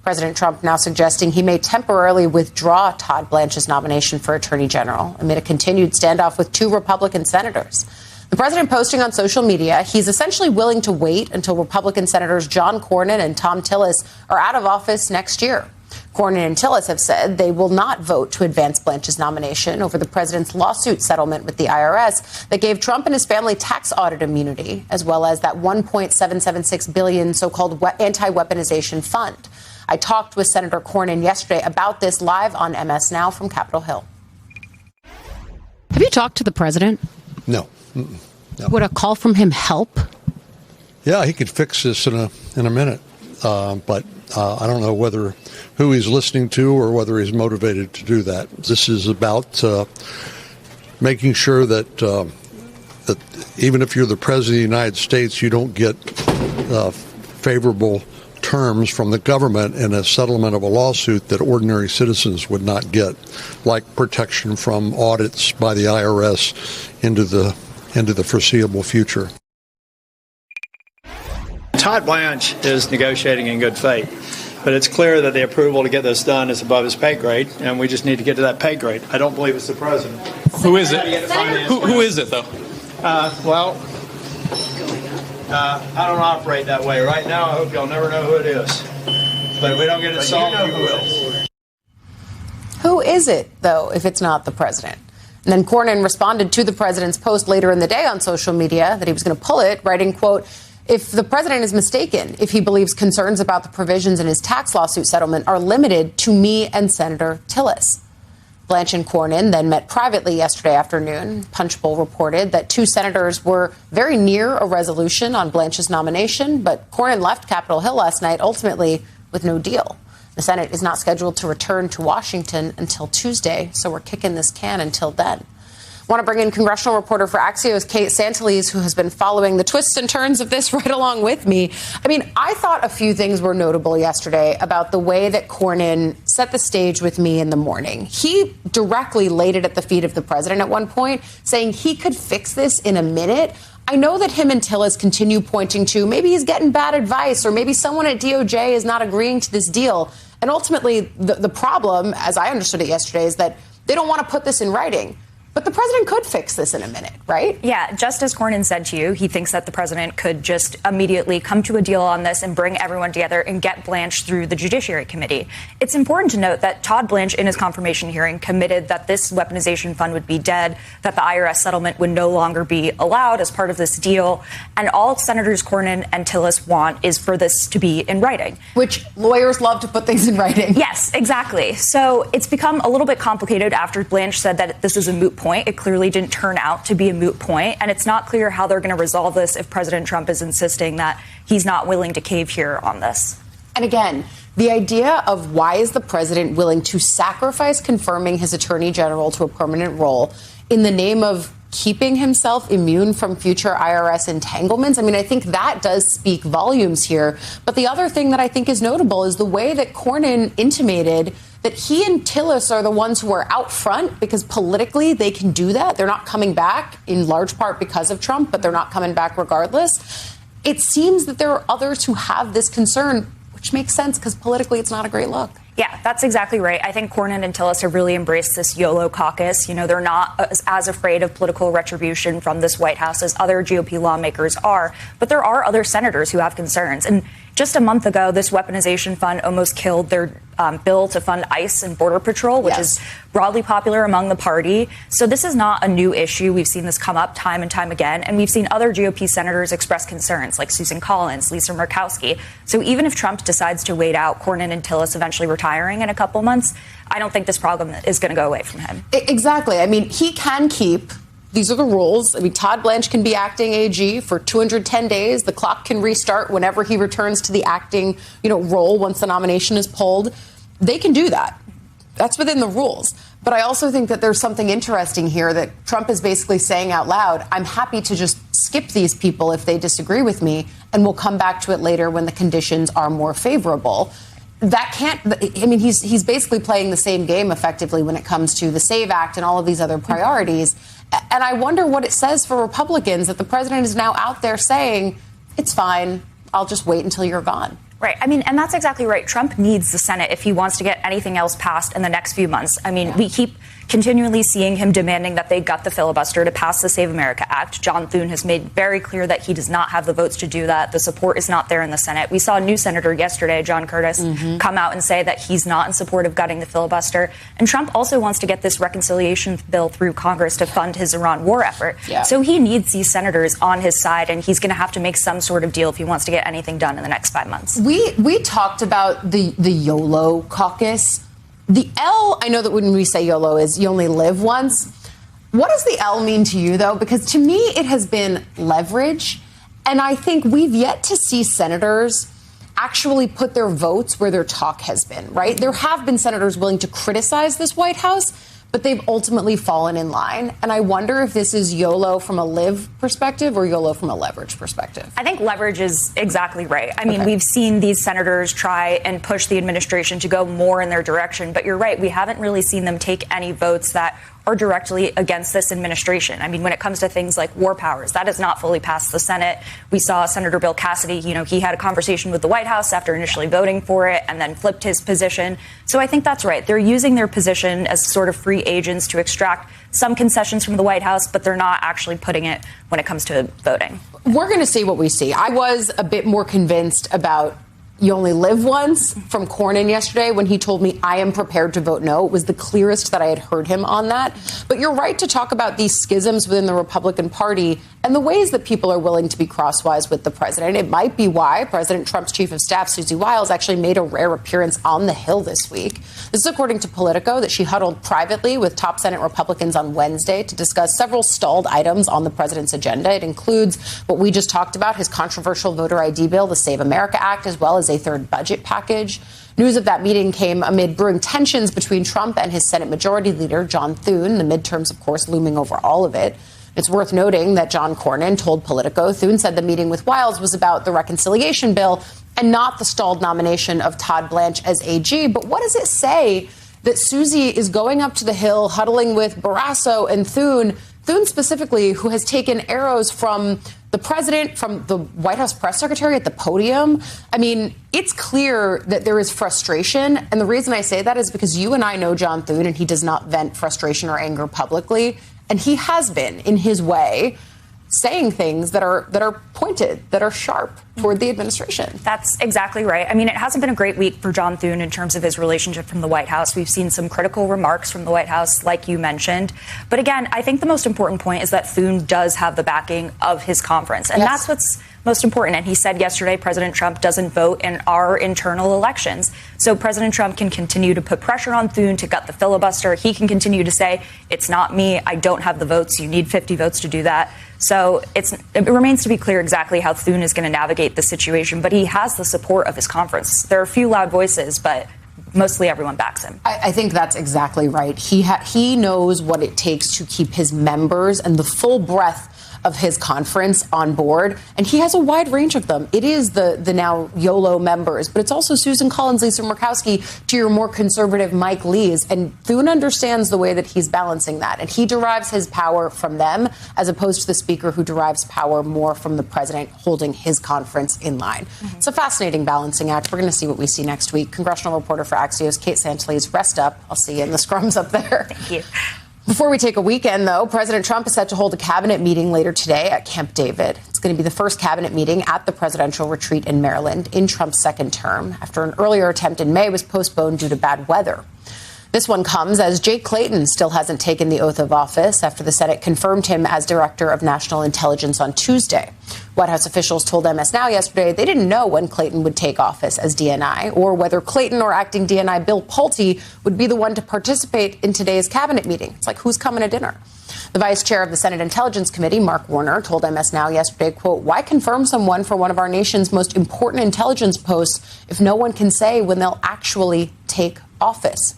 President Trump now suggesting he may temporarily withdraw Todd Blanche's nomination for Attorney General amid a continued standoff with two Republican senators. The president posting on social media he's essentially willing to wait until Republican Senators John Cornyn and Thom Tillis are out of office next year. Cornyn and Tillis have said they will not vote to advance Blanche's nomination over the president's lawsuit settlement with the IRS that gave Trump and his family tax audit immunity, as well as that $1.776 billion so-called anti-weaponization fund. I talked with Senator Cornyn yesterday about this live on MS Now from Capitol Hill. Have you talked to the president? No. No. Would a call from him help? Yeah, he could fix this in a minute. But I don't know who he's listening to or whether he's motivated to do that. This is about making sure that that even if you're the president of the United States, you don't get favorable terms from the government in a settlement of a lawsuit that ordinary citizens would not get, like protection from audits by the IRS into the foreseeable future. Todd Blanche is negotiating in good faith, but it's clear that the approval to get this done is above his pay grade, and we just need to get to that pay grade. I don't believe it's the president. Who is it? Who is it, though? I don't operate that way. Right now, I hope y'all never know who it is. But if we don't get it solved, you know who will. Who is it, though, if it's not the president? And then Cornyn responded to the president's post later in the day on social media that he was going to pull it, writing, quote, "If the president is mistaken, if he believes concerns about the provisions in his tax lawsuit settlement are limited to me and Senator Tillis." Blanche and Cornyn then met privately yesterday afternoon. Punchbowl reported that two senators were very near a resolution on Blanche's nomination, but Cornyn left Capitol Hill last night, ultimately with no deal. The Senate is not scheduled to return to Washington until Tuesday, so we're kicking this can until then. I want to bring in congressional reporter for Axios, Kate Santelise, who has been following the twists and turns of this right along with me. I mean, I thought a few things were notable yesterday about the way that Cornyn set the stage with me in the morning. He directly laid it at the feet of the president at one point, saying he could fix this in a minute. I know that him and Tillis continue pointing to maybe he's getting bad advice or maybe someone at DOJ is not agreeing to this deal. And ultimately, the problem, as I understood it yesterday, is that they don't want to put this in writing. But the president could fix this in a minute, right? Yeah, just as Cornyn said to you, he thinks that the president could just immediately come to a deal on this and bring everyone together and get Blanche through the Judiciary Committee. It's important to note that Todd Blanche, in his confirmation hearing, committed that this weaponization fund would be dead, that the IRS settlement would no longer be allowed as part of this deal. And all Senators Cornyn and Tillis want is for this to be in writing. Which lawyers love to put things in writing. Yes, exactly. So it's become a little bit complicated after Blanche said that this is a moot point. It clearly didn't turn out to be a moot point, and it's not clear how they're going to resolve this if President Trump is insisting that he's not willing to cave here on this. And again, the idea of why is the president willing to sacrifice confirming his attorney general to a permanent role in the name of keeping himself immune from future IRS entanglements? I mean, I think that does speak volumes here. But the other thing that I think is notable is the way that Cornyn intimated that he and Tillis are the ones who are out front because politically they can do that. They're not coming back in large part because of Trump, but they're not coming back regardless. It seems that there are others who have this concern, which makes sense because politically it's not a great look. Yeah, that's exactly right. I think Cornyn and Tillis have really embraced this YOLO caucus. You know, they're not as afraid of political retribution from this White House as other GOP lawmakers are. But there are other senators who have concerns. And just a month ago, this weaponization fund almost killed their bill to fund ICE and Border Patrol, which is broadly popular among the party. So this is not a new issue. We've seen this come up time and time again. And we've seen other GOP senators express concerns like Susan Collins, Lisa Murkowski. So even if Trump decides to wait out Cornyn and Tillis eventually retiring in a couple months, I don't think this problem is going to go away from him. Exactly. I mean, he can keep. These are the rules. I mean, Todd Blanche can be acting AG for 210 days. The clock can restart whenever he returns to the acting, role once the nomination is pulled. They can do that. That's within the rules. But I also think that there's something interesting here that Trump is basically saying out loud, I'm happy to just skip these people if they disagree with me, and we'll come back to it later when the conditions are more favorable. That can't, I mean, he's basically playing the same game effectively when it comes to the SAVE Act and all of these other priorities. And I wonder what it says for Republicans that the president is now out there saying, it's fine, I'll just wait until you're gone. Right. I mean, and that's exactly right. Trump needs the Senate if he wants to get anything else passed in the next few months. I mean, we keep continually seeing him demanding that they gut the filibuster to pass the Save America Act. John Thune has made very clear that he does not have the votes to do that. The support is not there in the Senate. We saw a new senator yesterday, John Curtis, come out and say that he's not in support of gutting the filibuster. And Trump also wants to get this reconciliation bill through Congress to fund his Iran war effort. Yeah. So he needs these senators on his side, and he's going to have to make some sort of deal if he wants to get anything done in the next 5 months. We talked about the YOLO caucus. The L, I know that when we say YOLO is you only live once. What does the L mean to you, though? Because to me, it has been leverage. And I think we've yet to see senators actually put their votes where their talk has been, right? There have been senators willing to criticize this White House, but they've ultimately fallen in line. And I wonder if this is YOLO from a live perspective or YOLO from a leverage perspective. I think leverage is exactly right. I mean, we've seen these senators try and push the administration to go more in their direction. But you're right. We haven't really seen them take any votes that are directly against this administration. I mean, when it comes to things like war powers, that has not fully passed the Senate. We saw Senator Bill Cassidy, he had a conversation with the White House after initially voting for it and then flipped his position. So I think that's right. They're using their position as sort of free agents to extract some concessions from the White House, but they're not actually putting it when it comes to voting. We're going to see what we see. I was a bit more convinced about you only live once from Cornyn yesterday when he told me I am prepared to vote no. It was the clearest that I had heard him on that. But you're right to talk about these schisms within the Republican Party and the ways that people are willing to be crosswise with the president. It might be why President Trump's chief of staff, Susie Wiles, actually made a rare appearance on the Hill this week. This is according to Politico, that she huddled privately with top Senate Republicans on Wednesday to discuss several stalled items on the president's agenda. It includes what we just talked about, his controversial voter ID bill, the Save America Act, as well as a third budget package. News of that meeting came amid brewing tensions between Trump and his Senate Majority Leader, John Thune, the midterms, of course, looming over all of it. It's worth noting that John Cornyn told Politico Thune said the meeting with Wiles was about the reconciliation bill and not the stalled nomination of Todd Blanche as AG. But what does it say that Susie is going up to the Hill, huddling with Barrasso and Thune specifically, who has taken arrows from the president, from the White House press secretary at the podium? I mean, it's clear that there is frustration. And the reason I say that is because you and I know John Thune, and he does not vent frustration or anger publicly. And he has been, in his way, saying things that are pointed, that are sharp toward the administration. That's exactly right. I mean, it hasn't been a great week for John Thune in terms of his relationship from the White House. We've seen some critical remarks from the White House, like you mentioned. But again, I think the most important point is that Thune does have the backing of his conference. And that's what's most important. And he said yesterday, President Trump doesn't vote in our internal elections. So President Trump can continue to put pressure on Thune to gut the filibuster. He can continue to say, it's not me. I don't have the votes. You need 50 votes to do that. So it remains to be clear exactly how Thune is going to navigate the situation. But he has the support of his conference. There are a few loud voices, but mostly everyone backs him. I think that's exactly right. He knows what it takes to keep his members and the full breadth of his conference on board, and he has a wide range of them. It is the now YOLO members, but it's also Susan Collins, Lisa Murkowski, to your more conservative Mike Lee's, and Thune understands the way that he's balancing that, and he derives his power from them as opposed to the speaker, who derives power more from the president holding his conference in line. It's a fascinating balancing act. We're going to see what we see next week. Congressional reporter for Axios, Kate Santelise, rest up. I'll see you in the scrums up there. Thank you. Before we take a weekend, though, President Trump is set to hold a cabinet meeting later today at Camp David. It's going to be the first cabinet meeting at the presidential retreat in Maryland in Trump's second term, after an earlier attempt in May was postponed due to bad weather. This one comes as Jake Clayton still hasn't taken the oath of office after the Senate confirmed him as Director of National Intelligence on Tuesday. White House officials told MS Now yesterday they didn't know when Clayton would take office as DNI, or whether Clayton or acting DNI Bill Pulte would be the one to participate in today's cabinet meeting. It's like, who's coming to dinner? The vice chair of the Senate Intelligence Committee, Mark Warner, told MS Now yesterday, quote, why confirm someone for one of our nation's most important intelligence posts if no one can say when they'll actually take office?